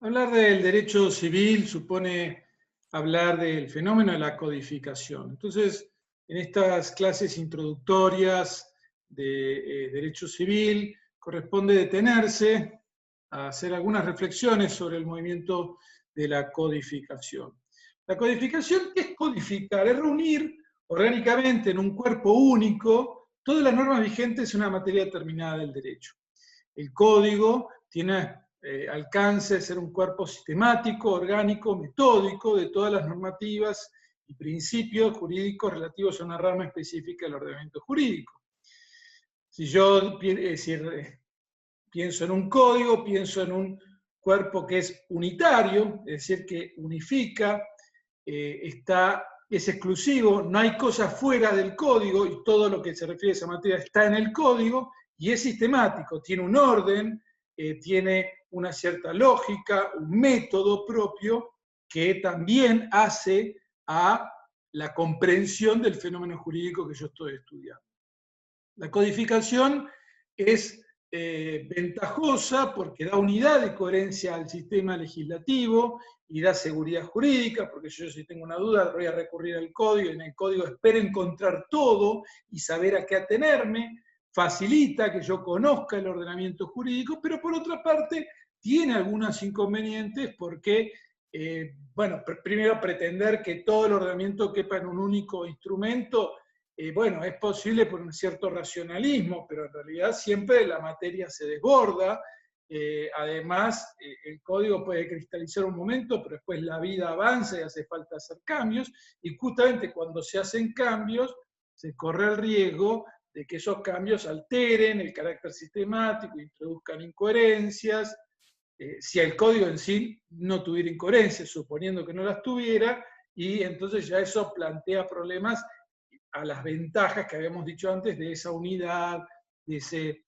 Hablar del derecho civil supone hablar del fenómeno de la codificación. Entonces, en estas clases introductorias de derecho civil, corresponde detenerse a hacer algunas reflexiones sobre el movimiento de la codificación. La codificación, ¿qué es codificar? Es reunir orgánicamente en un cuerpo único todas las normas vigentes en una materia determinada del derecho. El código tiene alcance de ser un cuerpo sistemático, orgánico, metódico de todas las normativas y principios jurídicos relativos a una rama específica del ordenamiento jurídico. Si yo pienso en un código, pienso en un cuerpo que es unitario, es decir, que unifica, es exclusivo, no hay cosas fuera del código y todo lo que se refiere a esa materia está en el código, y es sistemático, tiene un orden, tiene una cierta lógica, un método propio que también hace a la comprensión del fenómeno jurídico que yo estoy estudiando. La codificación es ventajosa porque da unidad y coherencia al sistema legislativo y da seguridad jurídica, porque yo si tengo una duda voy a recurrir al código y en el código espero encontrar todo y saber a qué atenerme, facilita que yo conozca el ordenamiento jurídico, pero por otra parte tiene algunos inconvenientes porque, bueno, primero pretender que todo el ordenamiento quepa en un único instrumento, bueno, es posible por un cierto racionalismo, pero en realidad siempre la materia se desborda. Además, el código puede cristalizar un momento, pero después la vida avanza y hace falta hacer cambios, y justamente cuando se hacen cambios, se corre el riesgo de que esos cambios alteren el carácter sistemático, introduzcan incoherencias. Si el código en sí no tuviera incoherencias, suponiendo que no las tuviera, y entonces ya eso plantea problemas a las ventajas que habíamos dicho antes de esa unidad, de ese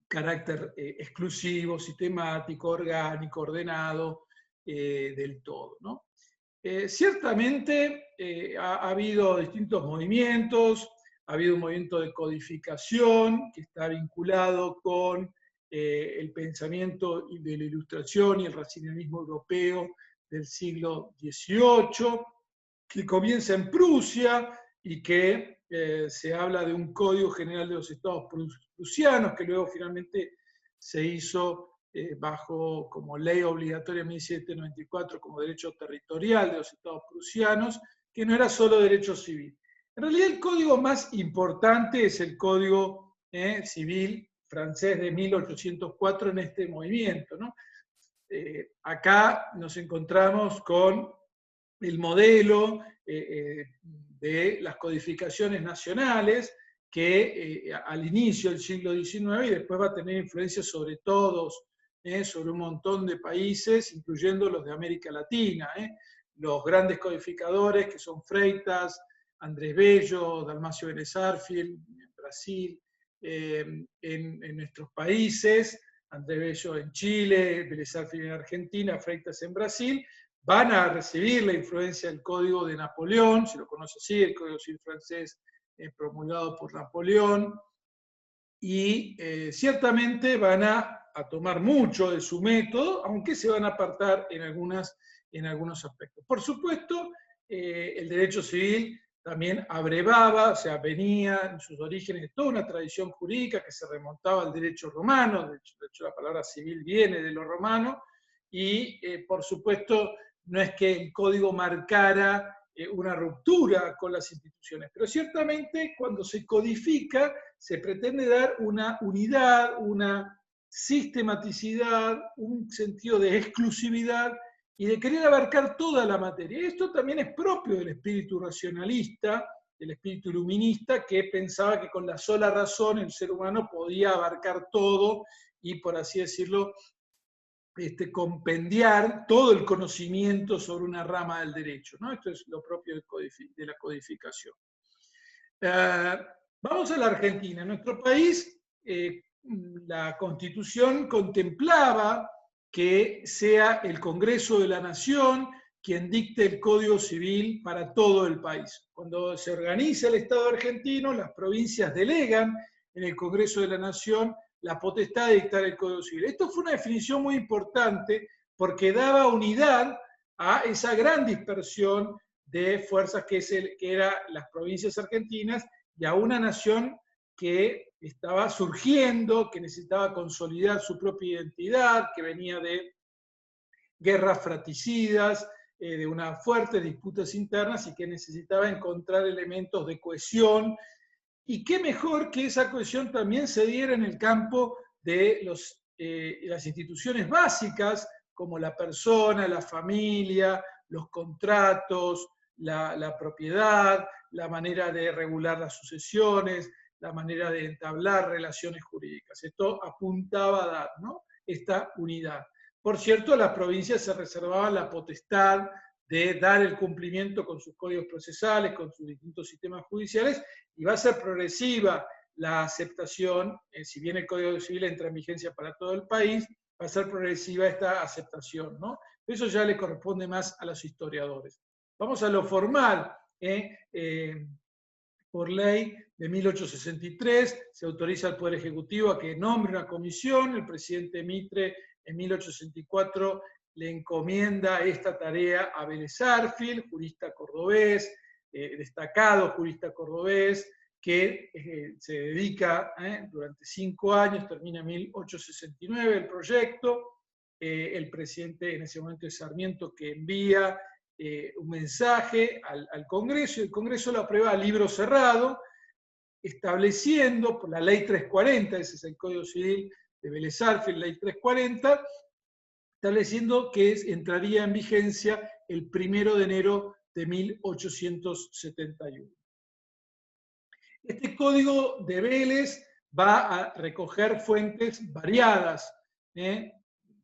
carácter exclusivo, sistemático, orgánico, ordenado, del todo, ¿no? Ciertamente ha habido distintos movimientos, ha habido un movimiento de codificación que está vinculado con el pensamiento de la Ilustración y el racionalismo europeo del siglo XVIII, que comienza en Prusia y que se habla de un Código General de los Estados Prusianos, que luego finalmente se hizo bajo como ley obligatoria en 1794 como derecho territorial de los Estados Prusianos, que no era solo derecho civil. En realidad el código más importante es el Código Civil francés de 1804 en este movimiento, ¿no? Acá nos encontramos con el modelo de las codificaciones nacionales que al inicio del siglo XIX y después va a tener influencia sobre todos, sobre un montón de países, incluyendo los de América Latina. Los grandes codificadores que son Freitas, Andrés Bello, Dalmacio Vélez Arfiel, en Brasil, en nuestros países, Andrés Bello en Chile, Vélez Arfiel en Argentina, Freitas en Brasil, van a recibir la influencia del Código de Napoleón, si lo conoce así, el Código Civil francés promulgado por Napoleón, y ciertamente van a tomar mucho de su método, aunque se van a apartar en algunos aspectos. Por supuesto, el derecho civil también abrevaba, o sea, venía en sus orígenes de toda una tradición jurídica que se remontaba al derecho romano, de hecho la palabra civil viene de lo romano, y por supuesto no es que el código marcara una ruptura con las instituciones, pero ciertamente cuando se codifica se pretende dar una unidad, una sistematicidad, un sentido de exclusividad y de querer abarcar toda la materia. Esto también es propio del espíritu racionalista, del espíritu iluminista, que pensaba que con la sola razón el ser humano podía abarcar todo y, por así decirlo, compendiar todo el conocimiento sobre una rama del derecho, ¿no? Esto es lo propio de la codificación. Vamos a la Argentina. En nuestro país, la Constitución contemplaba que sea el Congreso de la Nación quien dicte el Código Civil para todo el país. Cuando se organiza el Estado argentino, las provincias delegan en el Congreso de la Nación la potestad de dictar el Código Civil. Esto fue una definición muy importante porque daba unidad a esa gran dispersión de fuerzas que eran las provincias argentinas y a una nación que estaba surgiendo, que necesitaba consolidar su propia identidad, que venía de guerras fratricidas, de unas fuertes disputas internas y que necesitaba encontrar elementos de cohesión. Y qué mejor que esa cohesión también se diera en el campo de las instituciones básicas, como la persona, la familia, los contratos, la propiedad, la manera de regular las sucesiones, la manera de entablar relaciones jurídicas. Esto apuntaba a dar, ¿no?, esta unidad. Por cierto, las provincias se reservaban la potestad de dar el cumplimiento con sus códigos procesales, con sus distintos sistemas judiciales, y va a ser progresiva la aceptación, si bien el Código Civil entra en vigencia para todo el país, va a ser progresiva esta aceptación, ¿no? Eso ya le corresponde más a los historiadores. Vamos a lo formal. Por ley de 1863 se autoriza al Poder Ejecutivo a que nombre una comisión. El presidente Mitre en 1864 le encomienda esta tarea a Vélez Arfield, jurista cordobés, destacado jurista cordobés, que se dedica durante 5 años, termina en 1869 el proyecto. El presidente en ese momento es Sarmiento, que envía un mensaje al Congreso, y el Congreso lo aprueba a libro cerrado, estableciendo por la Ley 340, ese es el Código Civil de Vélez Arfield, Ley 340, estableciendo que entraría en vigencia el 1 de enero de 1871. Este Código de Vélez va a recoger fuentes variadas. En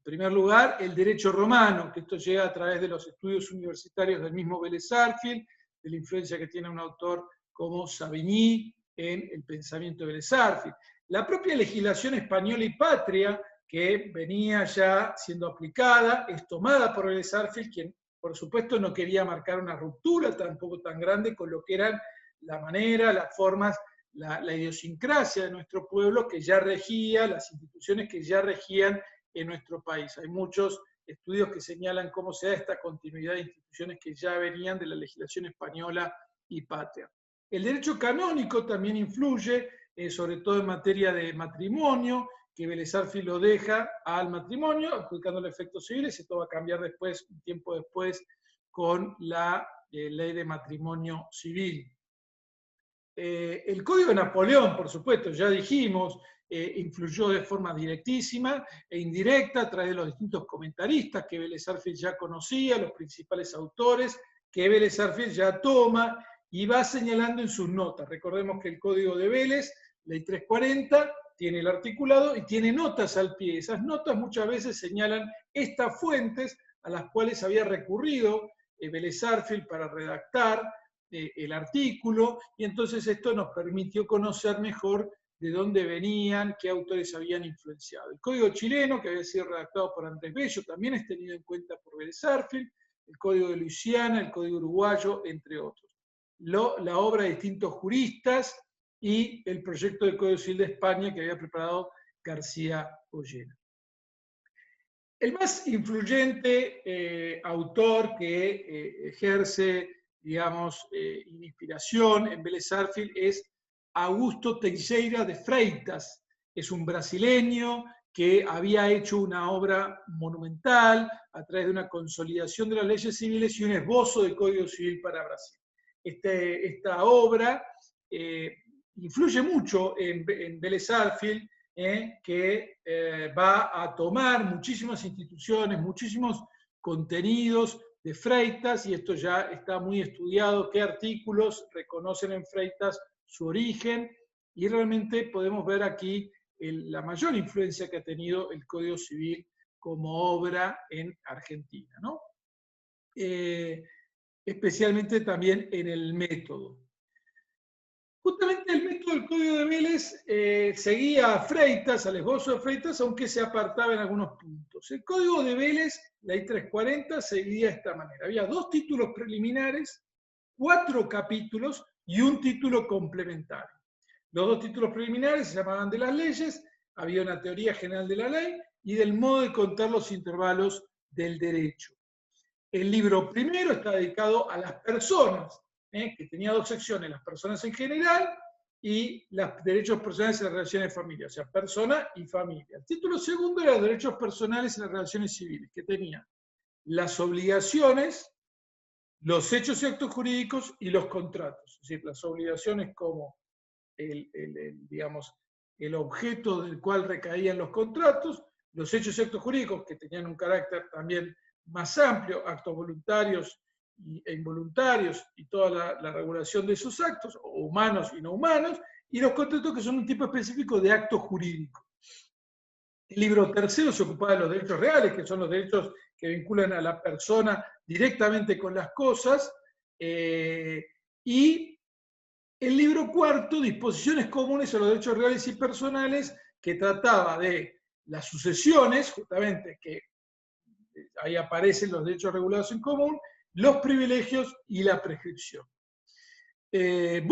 primer lugar, el derecho romano, que esto llega a través de los estudios universitarios del mismo Vélez Arfield, de la influencia que tiene un autor como Savigny en el pensamiento de Vélez Arfield. La propia legislación española y patria, que venía ya siendo aplicada, es tomada por Vélez Arfield, quien por supuesto no quería marcar una ruptura tampoco tan grande con lo que eran la manera, las formas, la idiosincrasia de nuestro pueblo que ya regía, las instituciones que ya regían en nuestro país. Hay muchos estudios que señalan cómo se da esta continuidad de instituciones que ya venían de la legislación española y patria. El derecho canónico también influye, sobre todo en materia de matrimonio, que Vélez Arfield lo deja al matrimonio, adjudicándole efectos civiles. Esto va a cambiar después, un tiempo después, con la ley de matrimonio civil. El Código de Napoleón, por supuesto, ya dijimos, influyó de forma directísima e indirecta a través de los distintos comentaristas que Vélez Arfield ya conocía, los principales autores que Vélez Arfield ya toma y va señalando en sus notas. Recordemos que el Código de Vélez, Ley 340, tiene el articulado y tiene notas al pie. Esas notas muchas veces señalan estas fuentes a las cuales había recurrido Vélez Arfield para redactar el artículo, y entonces esto nos permitió conocer mejor de dónde venían, qué autores habían influenciado. El Código chileno, que había sido redactado por Andrés Bello, también es tenido en cuenta por Vélez Arfield, el Código de Luisiana, el Código uruguayo, entre otros. La obra de distintos juristas y el proyecto del Código Civil de España que había preparado García Ollena. El más influyente autor que ejerce, digamos, inspiración en Vélez Arfield es Augusto Teixeira de Freitas. Es un brasileño que había hecho una obra monumental a través de una consolidación de las leyes civiles y un esbozo del Código Civil para Brasil. Esta obra influye mucho en Vélez Arfield, que va a tomar muchísimas instituciones, muchísimos contenidos de Freitas, y esto ya está muy estudiado, qué artículos reconocen en Freitas su origen, y realmente podemos ver aquí la mayor influencia que ha tenido el Código Civil como obra en Argentina, ¿no? Especialmente también en el método. Justamente el método del Código de Vélez seguía a Freitas, al esbozo de Freitas, aunque se apartaba en algunos puntos. El Código de Vélez, Ley 340, seguía de esta manera. Había 2 títulos preliminares, 4 capítulos y un título complementario. Los 2 títulos preliminares se llamaban de las leyes, había una teoría general de la ley y del modo de contar los intervalos del derecho. El libro primero está dedicado a las personas, que tenía dos secciones, las personas en general y los derechos personales en las relaciones de familia, o sea, persona y familia. El título segundo era derechos personales en las relaciones civiles, que tenía las obligaciones, los hechos y actos jurídicos y los contratos. Es decir, las obligaciones como digamos, el objeto del cual recaían los contratos, los hechos y actos jurídicos que tenían un carácter también más amplio, actos voluntarios e involuntarios y toda la regulación de esos actos, humanos y no humanos, y los contratos que son un tipo específico de acto jurídico. El libro tercero se ocupaba de los derechos reales, que son los derechos que vinculan a la persona directamente con las cosas, y el libro cuarto, disposiciones comunes a los derechos reales y personales, que trataba de las sucesiones, justamente, que ahí aparecen los derechos regulados en común, los privilegios y la prescripción. El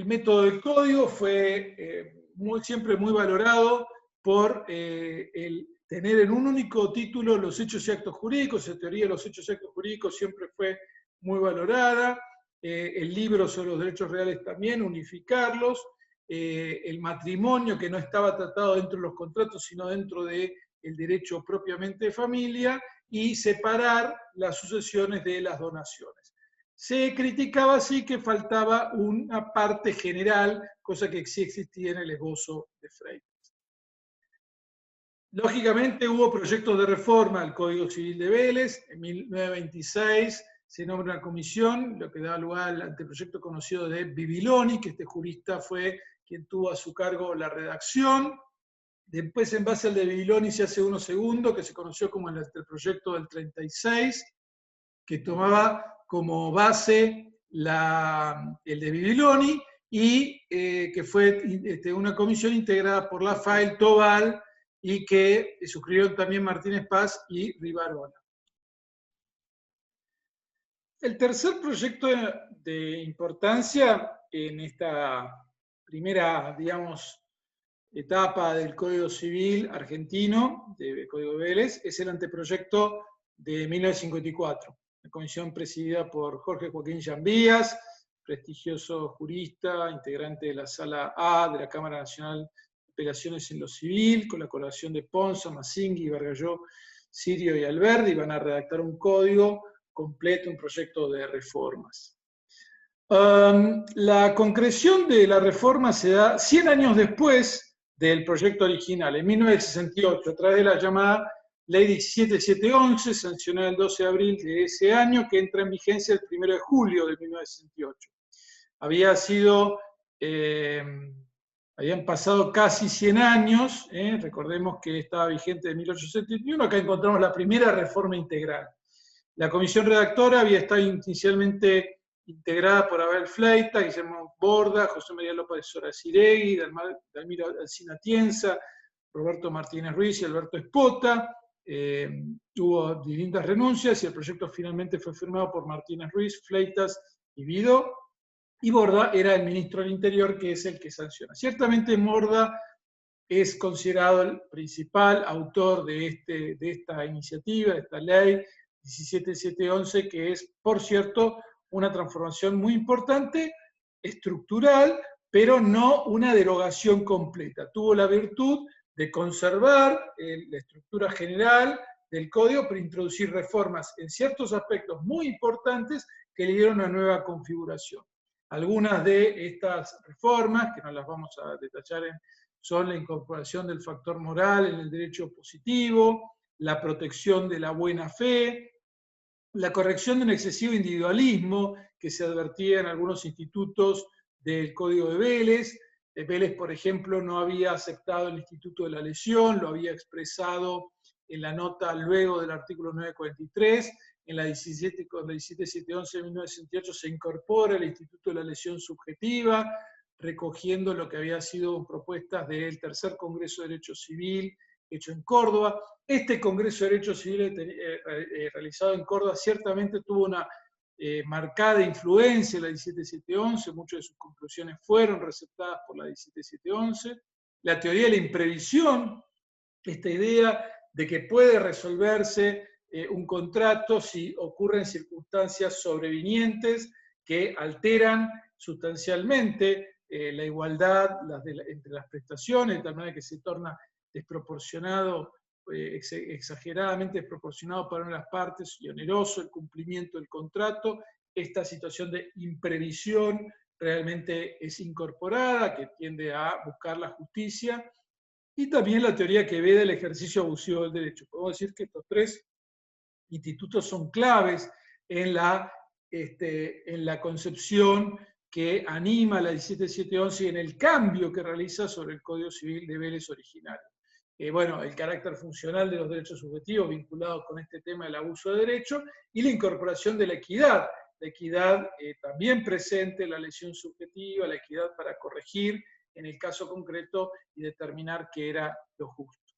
método del código fue siempre muy valorado por el tener en un único título los hechos y actos jurídicos. La teoría de los hechos y actos jurídicos siempre fue muy valorada. El libro sobre los derechos reales también, unificarlos. El matrimonio, que no estaba tratado dentro de los contratos, sino dentro del derecho propiamente de familia, y separar las sucesiones de las donaciones. Se criticaba así que faltaba una parte general, cosa que sí existía en el esbozo de Freitas. Lógicamente hubo proyectos de reforma al Código Civil de Vélez. En 1926 se nombra una comisión, lo que da lugar al anteproyecto conocido de Bibiloni, que este jurista fue quien tuvo a su cargo la redacción. Después, en base al de Bibiloni, se hace uno segundo, que se conoció como el anteproyecto del 36, que tomaba como base el de Bibiloni, y que fue una comisión integrada por Lafael, Tobal, y que suscribieron también Martínez Paz y Rivarola. El tercer proyecto de importancia en esta primera, digamos, etapa del Código Civil argentino, del Código Vélez, es el anteproyecto de 1954. La comisión presidida por Jorge Joaquín Llambías, prestigioso jurista, integrante de la Sala A de la Cámara Nacional de Apelaciones en lo Civil, con la colaboración de Ponza, Massingui, Vargalló, Sirio y Alberdi, van a redactar un código completo, un proyecto de reformas. La concreción de la reforma se da 100 años después del proyecto original, en 1968, a través de la llamada Ley 17711, sancionada el 12 de abril de ese año, que entra en vigencia el 1 de julio de 1968. Habían pasado casi 100 años, recordemos que estaba vigente de 1871, acá encontramos la primera reforma integral. La comisión redactora había estado inicialmente integrada por Abel Fleita, Guillermo Borda, José María López Soraciregui, Dalmiro Alsina Tienza, Roberto Martínez Ruiz y Alberto Espota. Hubo distintas renuncias y el proyecto finalmente fue firmado por Martínez Ruiz, Fleitas y Vidó, y Borda era el ministro del Interior, que es el que sanciona. Ciertamente Borda es considerado el principal autor de esta iniciativa, de esta ley 17711, que es, por cierto, una transformación muy importante, estructural, pero no una derogación completa. Tuvo la virtud de conservar la estructura general del código, pero introducir reformas en ciertos aspectos muy importantes que le dieron una nueva configuración. Algunas de estas reformas, que no las vamos a detallar, son la incorporación del factor moral en el derecho positivo, la protección de la buena fe, la corrección de un excesivo individualismo que se advertía en algunos institutos del Código de Vélez. Vélez, por ejemplo, no había aceptado el instituto de la lesión, lo había expresado en la nota luego del artículo 943. En la 17711 de 1968 se incorpora el instituto de la lesión subjetiva, recogiendo lo que había sido propuestas del tercer Congreso de Derecho Civil hecho en Córdoba. Este Congreso de Derecho Civil realizado en Córdoba ciertamente tuvo una marcada influencia en la 17711, muchas de sus conclusiones fueron receptadas por la 17711. La teoría de la imprevisión, esta idea de que puede resolverse un contrato si ocurren circunstancias sobrevinientes que alteran sustancialmente la igualdad entre las prestaciones, de tal manera que se torna desproporcionado, exageradamente desproporcionado para una de las partes y oneroso el cumplimiento del contrato. Esta situación de imprevisión realmente es incorporada, que tiende a buscar la justicia, y también la teoría que ve del ejercicio abusivo del derecho. Podemos decir que estos tres institutos son claves en la concepción que anima la 17711 y en el cambio que realiza sobre el Código Civil de Vélez originario. Bueno, el carácter funcional de los derechos subjetivos vinculados con este tema del abuso de derecho y la incorporación de la equidad también presente, la lesión subjetiva, la equidad para corregir en el caso concreto y determinar qué era lo justo.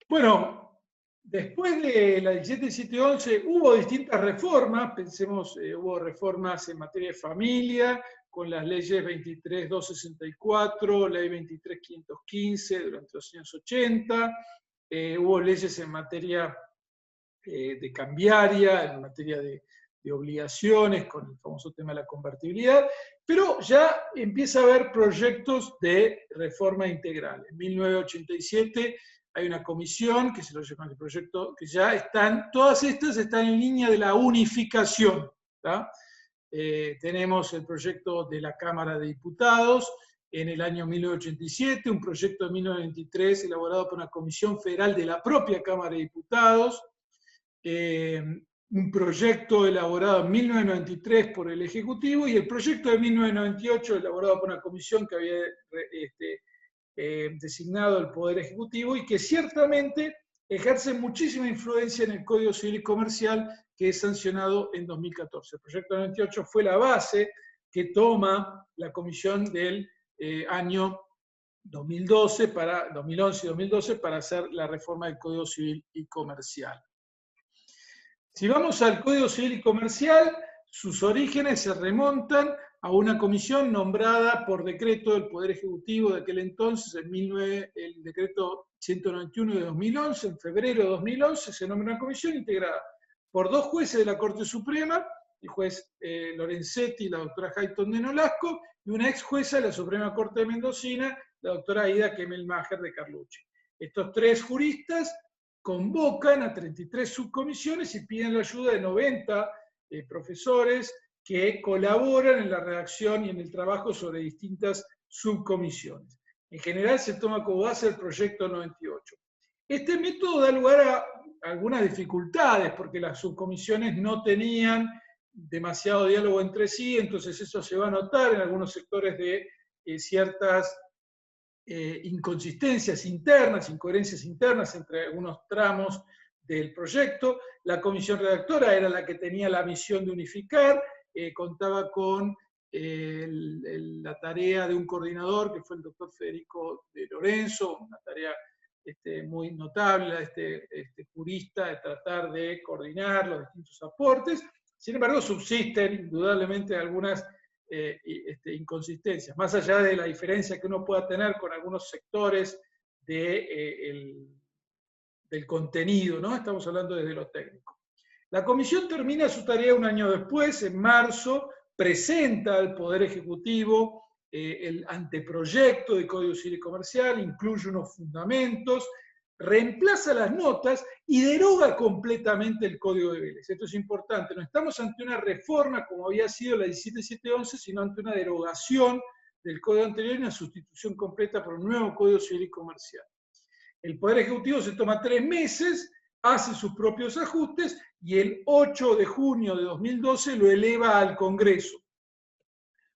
Bueno, después de la 17711 hubo distintas reformas, pensemos, hubo reformas en materia de familia, con las leyes 23.264, ley 23.515 durante los años 80, hubo leyes en materia de cambiaria, en materia de obligaciones, con el famoso tema de la convertibilidad, pero ya empieza a haber proyectos de reforma integral. En 1987 hay una comisión que se lo llama el proyecto, que ya están, todas estas están en línea de la unificación. Tenemos el proyecto de la Cámara de Diputados en el año 1987, un proyecto de 1923 elaborado por una comisión federal de la propia Cámara de Diputados, un proyecto elaborado en 1993 por el Ejecutivo y el proyecto de 1998 elaborado por una comisión que había designado el Poder Ejecutivo y que ciertamente ejerce muchísima influencia en el Código Civil y Comercial que es sancionado en 2014. El proyecto de 98 fue la base que toma la comisión del año 2011 y 2012 para hacer la reforma del Código Civil y Comercial. Si vamos al Código Civil y Comercial, sus orígenes se remontan a una comisión nombrada por decreto del Poder Ejecutivo de aquel entonces, el decreto 191 de 2011, en febrero de 2011, se nombra una comisión integrada por dos jueces de la Corte Suprema, el juez Lorenzetti y la doctora Hayton de Nolasco, y una ex jueza de la Suprema Corte de Mendocina, la doctora Aida Kemelmacher de Carlucci. Estos tres juristas convocan a 33 subcomisiones y piden la ayuda de 90 profesores que colaboran en la redacción y en el trabajo sobre distintas subcomisiones. En general se toma como base el proyecto 98. Este método da lugar a algunas dificultades porque las subcomisiones no tenían demasiado diálogo entre sí, entonces eso se va a notar en algunos sectores de ciertas inconsistencias internas, incoherencias internas entre algunos tramos del proyecto. La comisión redactora era la que tenía la misión de unificar, contaba con la tarea de un coordinador que fue el doctor Federico de Lorenzo, una tarea muy notable, este jurista, de tratar de coordinar los distintos aportes. Sin embargo, subsisten indudablemente algunas inconsistencias, más allá de la diferencia que uno pueda tener con algunos sectores del contenido, ¿no? Estamos hablando desde lo técnico. La comisión termina su tarea un año después, en marzo, presenta al Poder Ejecutivo el anteproyecto de Código Civil y Comercial, incluye unos fundamentos, reemplaza las notas y deroga completamente el Código de Vélez. Esto es importante, no estamos ante una reforma como había sido la 17711, sino ante una derogación del Código anterior y una sustitución completa por un nuevo Código Civil y Comercial. El Poder Ejecutivo se toma 3 meses, hace sus propios ajustes y el 8 de junio de 2012 lo eleva al Congreso.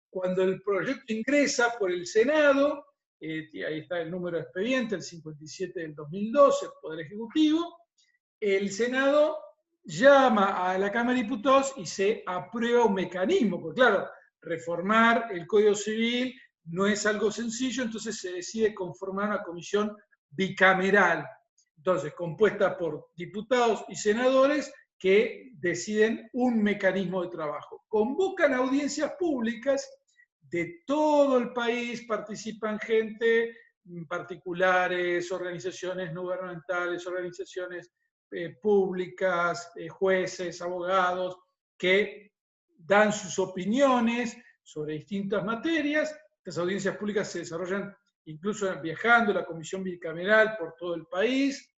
Cuando el proyecto ingresa por el Senado, ahí está el número de expediente, el 57 del 2012, el Poder Ejecutivo, el Senado llama a la Cámara de Diputados y se aprueba un mecanismo, porque claro, reformar el Código Civil no es algo sencillo, entonces se decide conformar una comisión bicameral, entonces compuesta por diputados y senadores que deciden un mecanismo de trabajo. Convocan audiencias públicas de todo el país, participan gente particulares, organizaciones no gubernamentales, organizaciones públicas, jueces, abogados, que dan sus opiniones sobre distintas materias. Estas audiencias públicas se desarrollan incluso viajando la comisión bicameral por todo el país,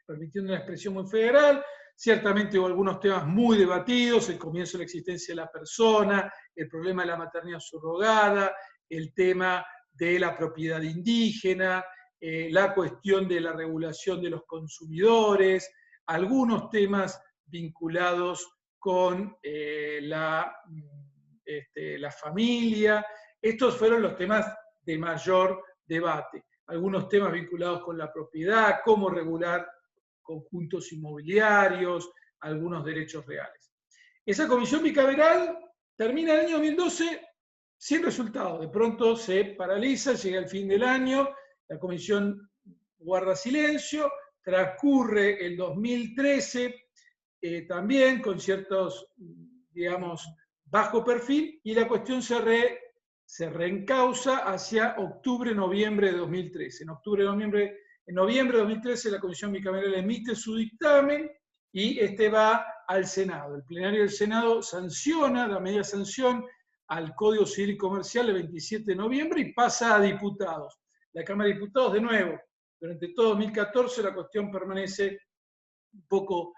permitiendo una expresión muy federal. Ciertamente hubo algunos temas muy debatidos, el comienzo de la existencia de la persona, el problema de la maternidad subrogada, el tema de la propiedad indígena, la cuestión de la regulación de los consumidores, algunos temas vinculados con la familia. Estos fueron los temas de mayor debate. Algunos temas vinculados con la propiedad, cómo regular conjuntos inmobiliarios, algunos derechos reales. Esa comisión bicameral termina el año 2012 sin resultado. De pronto se paraliza, llega el fin del año, la comisión guarda silencio, transcurre el 2013 también con ciertos, digamos, bajo perfil, y la cuestión se reencausa hacia octubre-noviembre de 2013. En noviembre de 2013 la Comisión Bicameral emite su dictamen y este va al Senado. El plenario del Senado sanciona, da media sanción al Código Civil y Comercial el 27 de noviembre y pasa a diputados. La Cámara de Diputados, de nuevo, durante todo 2014 la cuestión permanece un poco,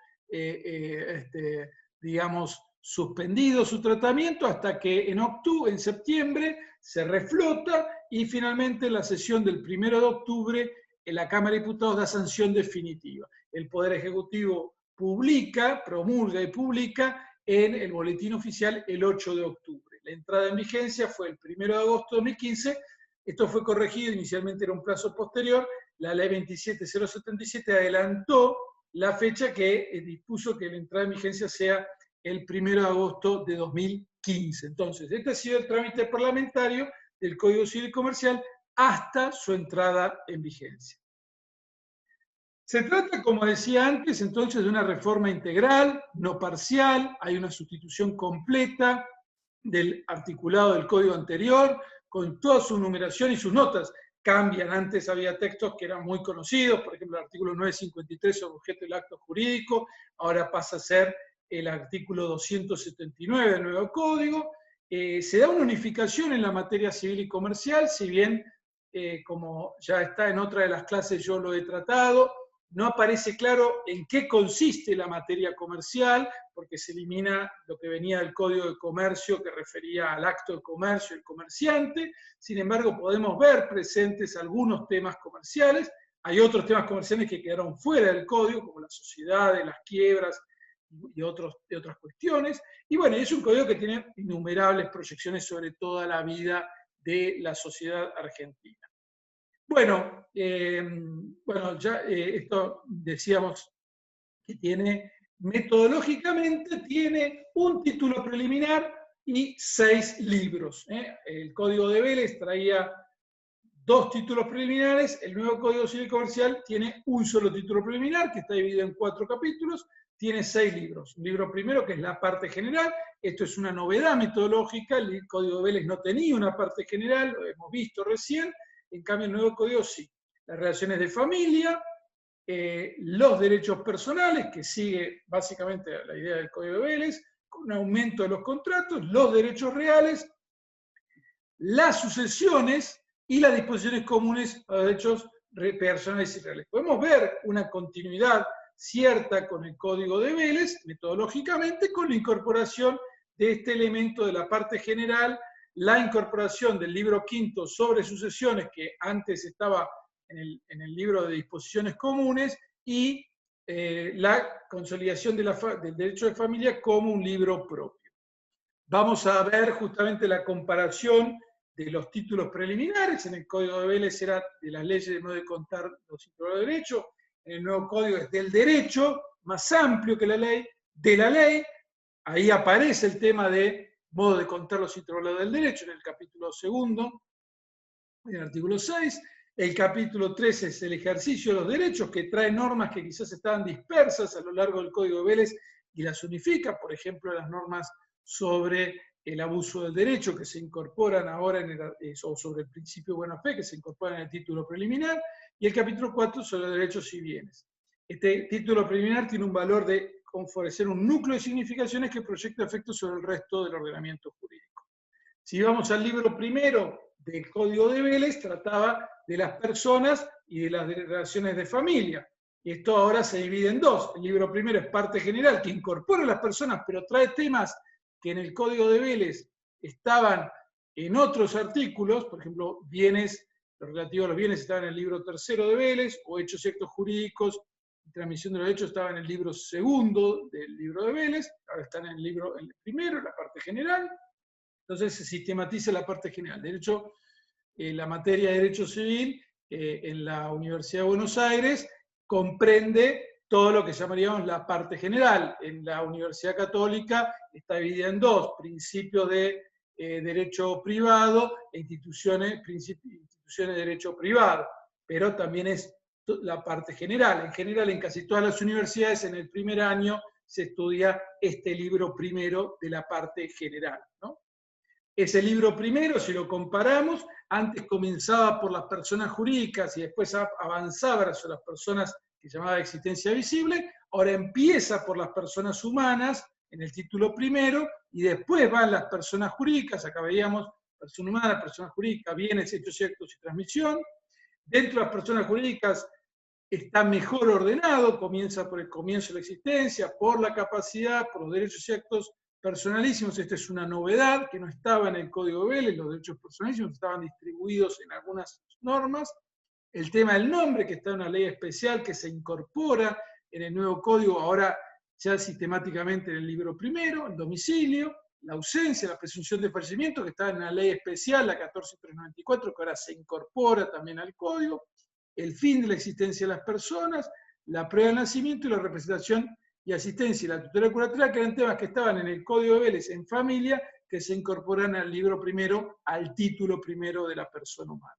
digamos, suspendido su tratamiento hasta que en septiembre se reflota y finalmente en la sesión del 1 de octubre la Cámara de Diputados da sanción definitiva. El Poder Ejecutivo promulga y publica en el Boletín Oficial el 8 de octubre. La entrada en vigencia fue el 1 de agosto de 2015. Esto fue corregido, inicialmente era un plazo posterior. La Ley 27077 adelantó la fecha que dispuso que la entrada en vigencia sea el 1 de agosto de 2015. Entonces, este ha sido el trámite parlamentario del Código Civil y Comercial hasta su entrada en vigencia. Se trata, como decía antes, entonces de una reforma integral, no parcial. Hay una sustitución completa del articulado del Código anterior, con toda su numeración y sus notas. Cambian, antes había textos que eran muy conocidos, por ejemplo el artículo 953 sobre objeto del acto jurídico, ahora pasa a ser el artículo 279 del nuevo Código. Se da una unificación en la materia civil y comercial, si bien, como ya está en otra de las clases yo lo he tratado, no aparece claro en qué consiste la materia comercial, porque se elimina lo que venía del Código de Comercio que refería al acto de comercio del comerciante. Sin embargo, podemos ver presentes algunos temas comerciales. Hay otros temas comerciales que quedaron fuera del Código, como las sociedades, las quiebras y otras cuestiones. Y bueno, es un código que tiene innumerables proyecciones sobre toda la vida de la sociedad argentina. Bueno, ya esto decíamos que tiene, metodológicamente tiene un título preliminar y 6 libros. El Código de Vélez traía 2 títulos preliminares, el nuevo Código Civil y Comercial tiene un solo título preliminar, que está dividido en 4 capítulos, tiene 6 libros. Un libro primero, que es la parte general, esto es una novedad metodológica, el Código de Vélez no tenía una parte general, lo hemos visto recién, en cambio el nuevo Código sí. Las relaciones de familia, los derechos personales, que sigue básicamente la idea del Código de Vélez, con un aumento de los contratos, los derechos reales, las sucesiones y las disposiciones comunes a derechos personales y reales. Podemos ver una continuidad cierta con el Código de Vélez, metodológicamente, con la incorporación de este elemento de la parte general, la incorporación del libro quinto sobre sucesiones, que antes estaba en el libro de disposiciones comunes, y la consolidación del derecho de familia como un libro propio. Vamos a ver justamente la comparación de los títulos preliminares. En el Código de Vélez era de las leyes de modo de contar los títulos de derecho, en el nuevo Código es del derecho, más amplio que la ley, de la ley. Ahí aparece el tema de modo de contar los títulos del derecho en el capítulo 2, en el artículo 6. El capítulo 13 es el ejercicio de los derechos, que trae normas que quizás estaban dispersas a lo largo del Código de Vélez y las unifica, por ejemplo, las normas sobre el abuso del derecho, que se incorporan ahora o sobre el principio de buena fe, que se incorporan en el título preliminar, y el capítulo 4 sobre derechos y bienes. Este título preliminar tiene un valor de ofrecer un núcleo de significaciones que proyecta efectos sobre el resto del ordenamiento jurídico. Si vamos al libro primero del Código de Vélez, trataba de las personas y de las relaciones de familia. Y esto ahora se divide en dos. El libro primero es parte general, que incorpora a las personas, pero trae temas que en el Código de Vélez estaban en otros artículos, por ejemplo, bienes, lo relativo a los bienes estaba en el libro tercero de Vélez, o hechos y actos jurídicos, y transmisión de los hechos estaba en el libro segundo del libro de Vélez, ahora están en el primero, en la parte general. Entonces se sistematiza la parte general. De hecho, la materia de Derecho Civil en la Universidad de Buenos Aires comprende todo lo que llamaríamos la parte general. En la Universidad Católica está dividida en dos: principios de derecho privado e instituciones de derecho privado. Pero también es la parte general. En general, en casi todas las universidades, en el primer año se estudia este libro primero de la parte general, ¿no? Ese libro primero, si lo comparamos, antes comenzaba por las personas jurídicas y después avanzaba hacia las personas que llamaba de existencia visible, ahora empieza por las personas humanas en el título primero y después van las personas jurídicas, acá veíamos persona humana, persona jurídica, bienes, hechos y actos y transmisión. Dentro de las personas jurídicas está mejor ordenado, comienza por el comienzo de la existencia, por la capacidad, por los derechos y actos personalísimos. Esta es una novedad que no estaba en el Código de Vélez, los derechos personalísimos estaban distribuidos en algunas normas. El tema del nombre, que está en una ley especial que se incorpora en el nuevo código, ahora ya sistemáticamente en el libro primero, el domicilio, la ausencia, la presunción de fallecimiento, que está en la ley especial, la 14394, que ahora se incorpora también al código, el fin de la existencia de las personas, la prueba del nacimiento y la representación y asistencia y la tutela curatorial, que eran temas que estaban en el Código de Vélez en familia, que se incorporan al libro primero, al título primero de la persona humana.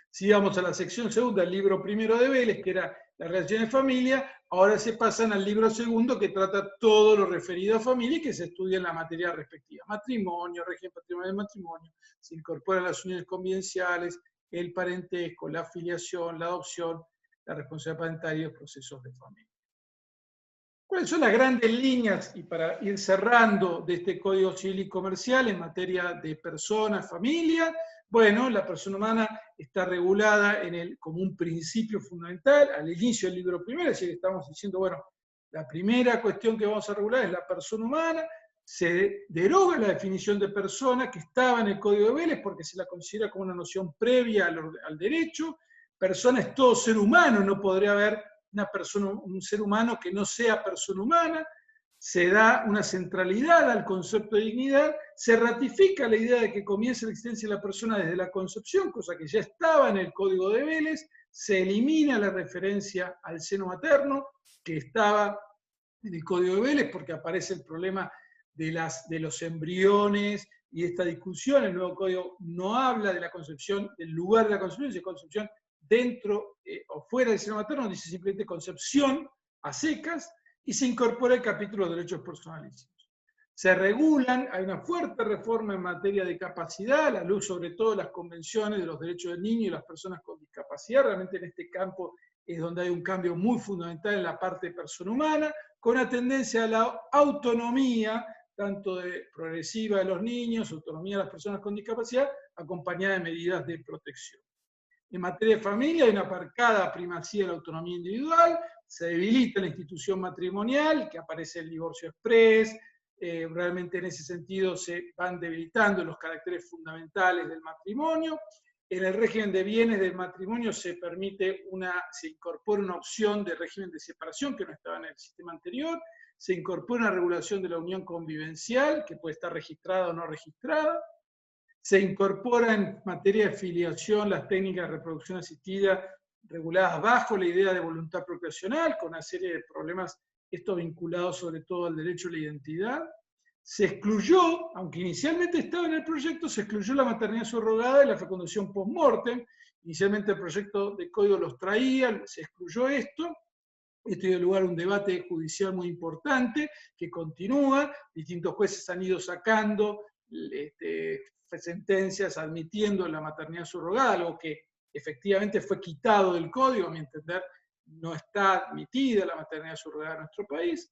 Si vamos a la sección segunda, el libro primero de Vélez, que era la relación de familia, ahora se pasan al libro segundo, que trata todo lo referido a familia y que se estudia en la materia respectiva. Matrimonio, régimen patrimonial del matrimonio, se incorporan las uniones convivenciales, el parentesco, la filiación, la adopción, la responsabilidad parentaria y los procesos de familia. ¿Cuáles son las grandes líneas, y para ir cerrando, de este Código Civil y Comercial en materia de personas, familia? Bueno, la persona humana está regulada como un principio fundamental al inicio del libro primero, es decir, estamos diciendo, bueno, la primera cuestión que vamos a regular es la persona humana. Se deroga la definición de persona que estaba en el Código de Vélez porque se la considera como una noción previa al derecho. Persona es todo ser humano, no podría haber un ser humano que no sea persona humana. Se da una centralidad al concepto de dignidad, se ratifica la idea de que comienza la existencia de la persona desde la concepción, cosa que ya estaba en el Código de Vélez, se elimina la referencia al seno materno, que estaba en el Código de Vélez, porque aparece el problema de los embriones y esta discusión. El nuevo Código no habla de la concepción, del lugar de la concepción, dice concepción dentro o fuera del seno materno, dice simplemente concepción a secas, y se incorpora el capítulo de derechos personalísimos. Se regulan, hay una fuerte reforma en materia de capacidad, a la luz sobre todo de las convenciones de los derechos del niño y las personas con discapacidad. Realmente en este campo es donde hay un cambio muy fundamental en la parte de persona humana, con una tendencia a la autonomía, tanto progresiva de los niños, autonomía de las personas con discapacidad, acompañada de medidas de protección. En materia de familia hay una marcada primacía de la autonomía individual, se debilita la institución matrimonial, que aparece el divorcio exprés. Realmente en ese sentido se van debilitando los caracteres fundamentales del matrimonio. En el régimen de bienes del matrimonio se incorpora una opción de régimen de separación que no estaba en el sistema anterior, se incorpora una regulación de la unión convivencial, que puede estar registrada o no registrada. Se incorpora en materia de filiación las técnicas de reproducción asistida reguladas bajo la idea de voluntad procreacional, con una serie de problemas, esto vinculado sobre todo al derecho a la identidad. Se excluyó, aunque inicialmente estaba en el proyecto, se excluyó la maternidad subrogada y la fecundación post-mortem. Inicialmente el proyecto de código los traía, se excluyó esto. Esto dio lugar a un debate judicial muy importante que continúa. Distintos jueces han ido sacando sentencias admitiendo la maternidad subrogada, algo que efectivamente fue quitado del código, a mi entender no está admitida la maternidad subrogada en nuestro país.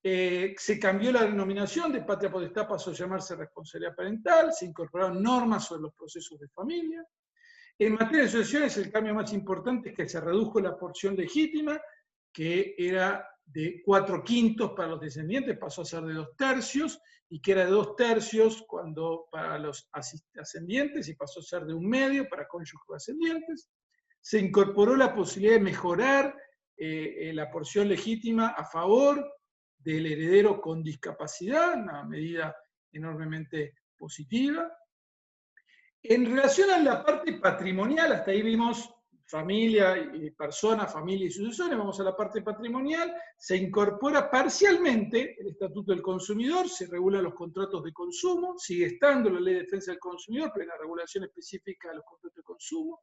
Se cambió la denominación de patria potestad, pasó a llamarse responsabilidad parental, se incorporaron normas sobre los procesos de familia. En materia de sucesiones, el cambio más importante es que se redujo la porción legítima, que era de 4/5 para los descendientes, pasó a ser de 2/3, y que era de 2/3 para los ascendientes, y pasó a ser de 1/2 para cónyuges ascendientes. Se incorporó la posibilidad de mejorar la porción legítima a favor del heredero con discapacidad, una medida enormemente positiva. En relación a la parte patrimonial, hasta ahí vimos familia y persona, familia y sucesores, vamos a la parte patrimonial, se incorpora parcialmente el Estatuto del Consumidor, se regulan los contratos de consumo, sigue estando la Ley de Defensa del Consumidor, pero hay una regulación específica de los contratos de consumo,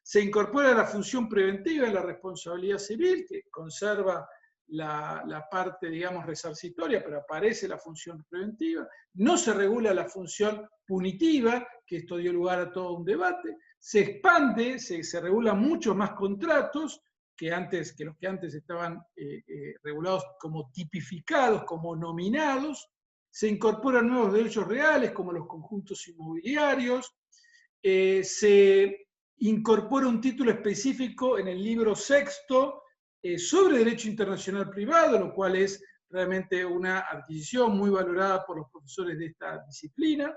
se incorpora la función preventiva en la responsabilidad civil, que conserva la parte, digamos, resarcitoria, pero aparece la función preventiva, no se regula la función punitiva, que esto dio lugar a todo un debate, se expande, se regulan muchos más contratos que los que antes estaban regulados como tipificados, como nominados, se incorporan nuevos derechos reales como los conjuntos inmobiliarios, se incorpora un título específico en el libro sexto sobre derecho internacional privado, lo cual es realmente una adquisición muy valorada por los profesores de esta disciplina.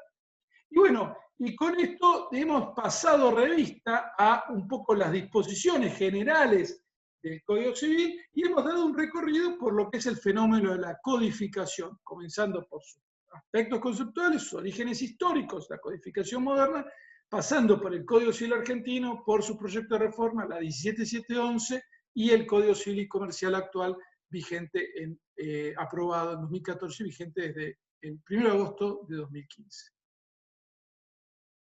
Y bueno, y con esto hemos pasado revista a un poco las disposiciones generales del Código Civil y hemos dado un recorrido por lo que es el fenómeno de la codificación, comenzando por sus aspectos conceptuales, sus orígenes históricos, la codificación moderna, pasando por el Código Civil argentino, por su proyecto de reforma, la 17711, y el Código Civil y Comercial actual, vigente aprobado en 2014, vigente desde el 1 de agosto de 2015.